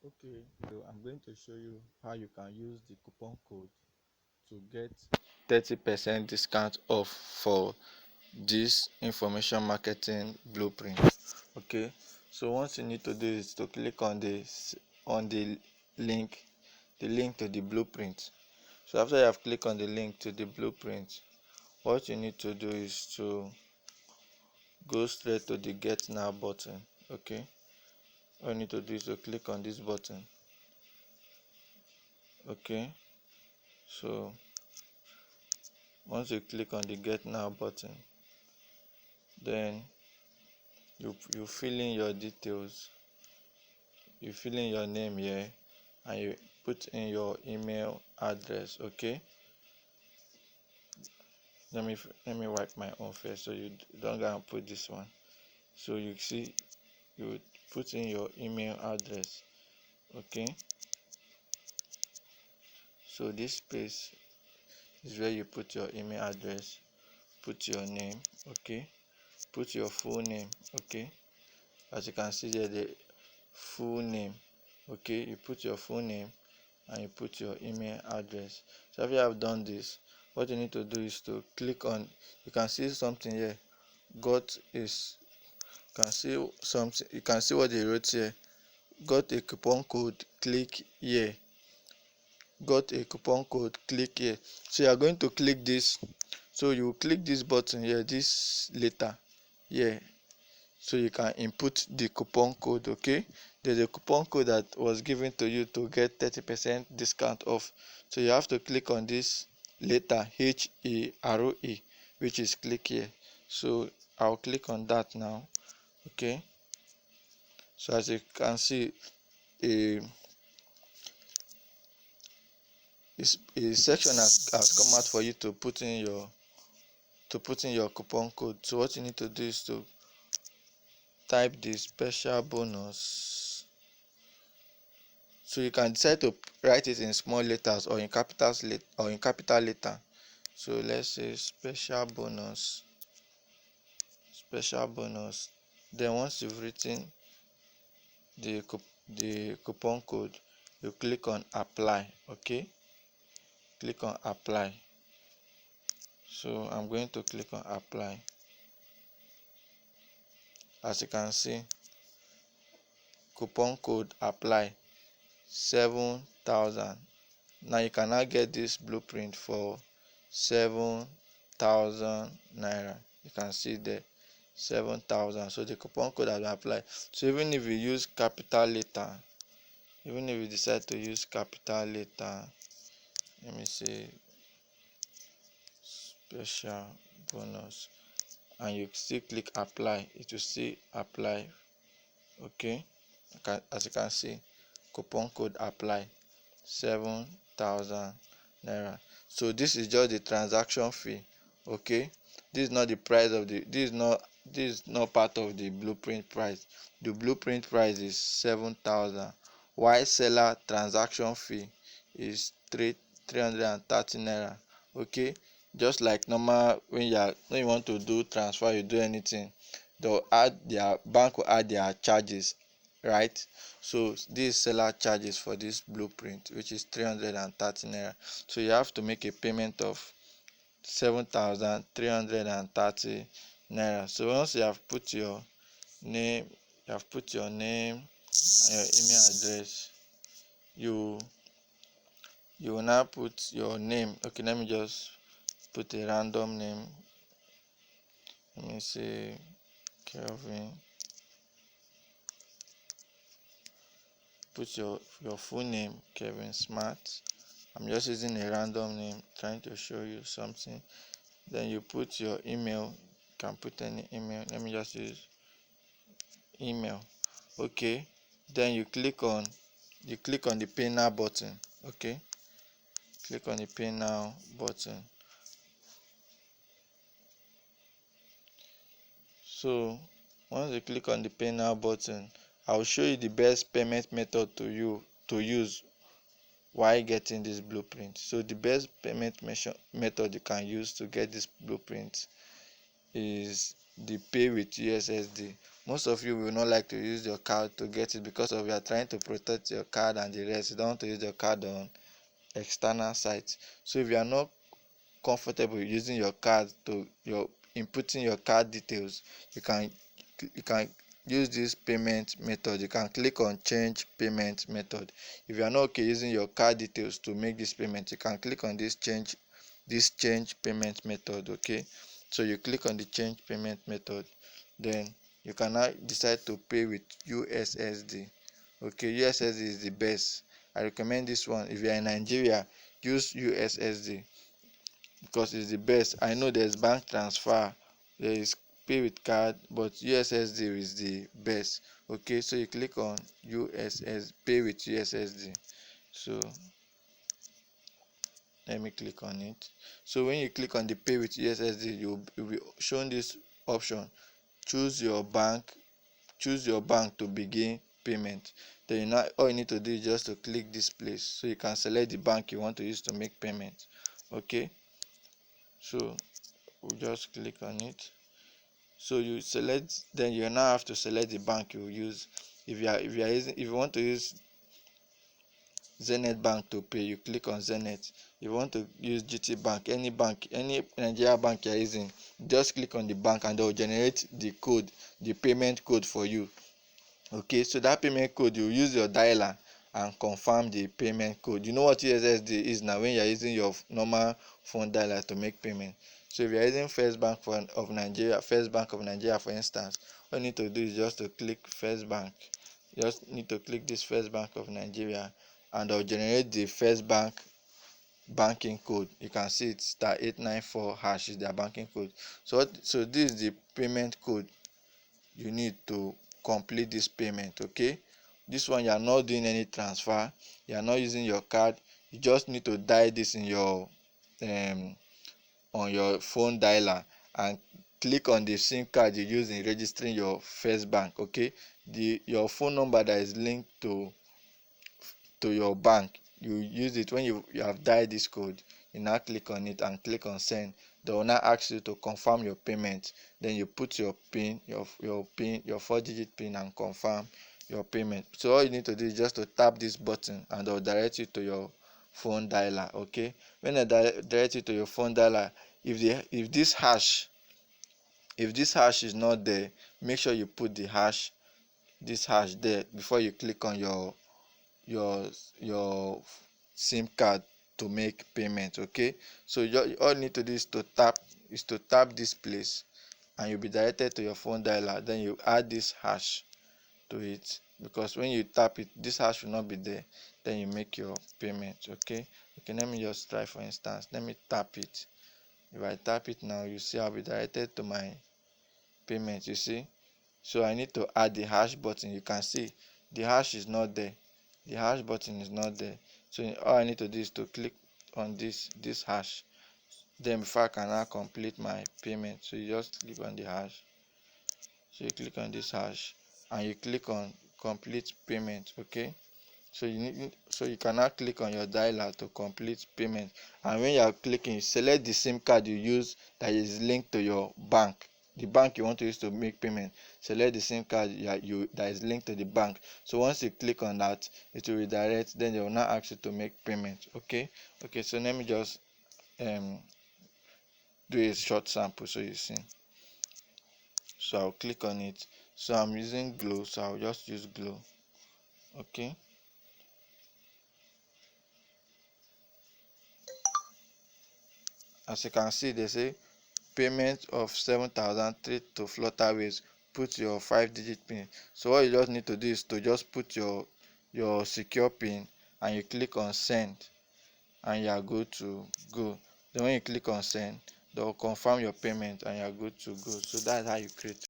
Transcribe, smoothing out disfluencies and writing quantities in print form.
Okay, so I'm going to show you how you can use the coupon code to get 30% discount off for this information marketing blueprint. Okay, so what you need to do is to click on the link to the blueprint. So after you have clicked on the link to the blueprint, what you need to do is to go straight to the get now button. Okay, all you need to do is to click on this button. Okay, so once you click on the get now button, then you fill in your details, you fill in your name here, and you put in your email address. Okay, let me wipe my own face so you don't go and put this one. So you see, you put in your email address. Okay, so this space is where you put your email address, put your name. Okay, put your full name. Okay, as you can see there, the full name. Okay, you put your full name and you put your email address. So after you have done this, what you need to do is to click on, you can see something here, got is, you can see something, you can see what they wrote here, got a coupon code, click here, got a coupon code, click here. So you are going to click this, so you click this button here, this letter here, so you can input the coupon code. Okay, there's a coupon code that was given to you to get 30% discount off. So you have to click on this letter HERE, which is click here. So I'll click on that now. Okay, so as you can see, a a section has come out for you to put in your coupon code. So what you need to do is to type the special bonus. So you can decide to write it in small letters or in capitals or in capital letter. So let's say special bonus. Then once you've written the coupon code, you click on apply. Okay, click on apply. So I'm going to click on apply. As you can see, coupon code apply 7,000. Now you can now get this blueprint for 7,000 naira. You can see there 7,000. So the coupon code has been applied. So even if you use capital letter, even if you decide to use capital letter, let me see, special bonus, and you still click apply, it will still apply. Okay, as you can see, coupon code apply 7,000 naira. So this is just the transaction fee. Okay, this is not the price of the, this is not part of the blueprint price. The blueprint price is 7,000, while seller transaction fee is 330 naira. Okay, just like normal, when you want to do transfer, you do anything, they'll add, their bank will add their charges, right? So this seller charges for this blueprint, which is 330 naira. So you have to make a payment of 7,330 naira. So once you have put your name, and your email address, you will now put your name. Okay, let me just put a random name. Let me say Kelvin. Put your full name, Kevin Smart. I'm just using a random name, trying to show you something. Then you put your email. You can put any email. Let me just use email. Okay, then you click on the pay now button. Okay, click on the pay now button. So once you click on the pay now button, I'll show you the best payment method to use while getting this blueprint. So the best payment method you can use to get this blueprint is the pay with USSD. most of you will not like to use your card to get it because of you are trying to protect your card and the rest. You don't want to use your card on external sites. So if you are not comfortable using your card to your inputting your card details, you can use this payment method. You can click on change payment method. If you are not okay using your card details to make this payment, you can click on this change payment method. Okay, so you click on the change payment method, then you can now decide to pay with USSD. Okay, USSD is the best. I recommend this one. If you are in Nigeria, use USSD because it's the best. I know there's bank transfer, there is pay with card, but USSD is the best. Okay, so you click on USS pay with USSD. So let me click on it. So when you click on the pay with USSD, you'll be shown this option. Choose your bank to begin payment. Then all you need to do is just to click this place, so you can select the bank you want to use to make payment. Okay, so we'll just click on it. So you select, then you now have to select the bank you use. If you want to use Zenith Bank to pay, you click on Zenith. If you want to use GT Bank, any Nigeria bank you're using, just click on the bank and they'll generate the payment code for you. Okay, so that payment code, you use your dialer and confirm the payment code. You know what USSD is now when you're using your normal phone dialer to make payment. So if you're using First Bank of Nigeria for instance, all you need to do is just to click First Bank. You just need to click this First Bank of Nigeria and they'll generate the First Bank banking code. You can see it's *894# is their banking code. So this is the payment code you need to complete this payment. Okay, this one you are not doing any transfer, you are not using your card, you just need to dial this in your on your phone dialer and click on the SIM card you use in registering your First Bank. Okay, your phone number that is linked to your bank, you use it. When you have dialed this code, you now click on it and click on send. They will now ask you to confirm your payment. Then you put your pin, your 4-digit pin, and confirm your payment. So all you need to do is just to tap this button and they'll direct you to your phone dialer. Okay, when they direct you to your phone dialer, if this hash is not there, make sure you put this hash there before you click on your SIM card to make payment. Okay, so all you need to do is to tap this place and you'll be directed to your phone dialer. Then you add this hash to it, because when you tap it, this hash will not be there. Then you make your payment. Okay, let me just try. For instance, let me tap it. If I tap it now, you see I'll be directed to my payment. You see, so I need to add the hash button. You can see the hash is not there, the hash button is not there. So all I need to do is to click on this hash, then before I can now complete my payment. So you just click on the hash, so you click on this hash and you click on complete payment. Okay, so you can now click on your dialer to complete payment. And when you are clicking, select the SIM card you use that is linked to your bank, the bank you want to use to make payment. Select the SIM card that is linked to the bank. So once you click on that, it will redirect. Then they will now ask you to make payment. Okay, so let me just do a short sample so you see. So I'll click on it. So I'm using Glow, so I'll just use Glow. Okay, as you can see, they say payment of 7,003 to Flutterwaves. Put your 5-digit pin. So all you just need to do is to just put your secure pin and you click on send and you are good to go. Then when you click on send, they will confirm your payment and you are good to go. So that's how you create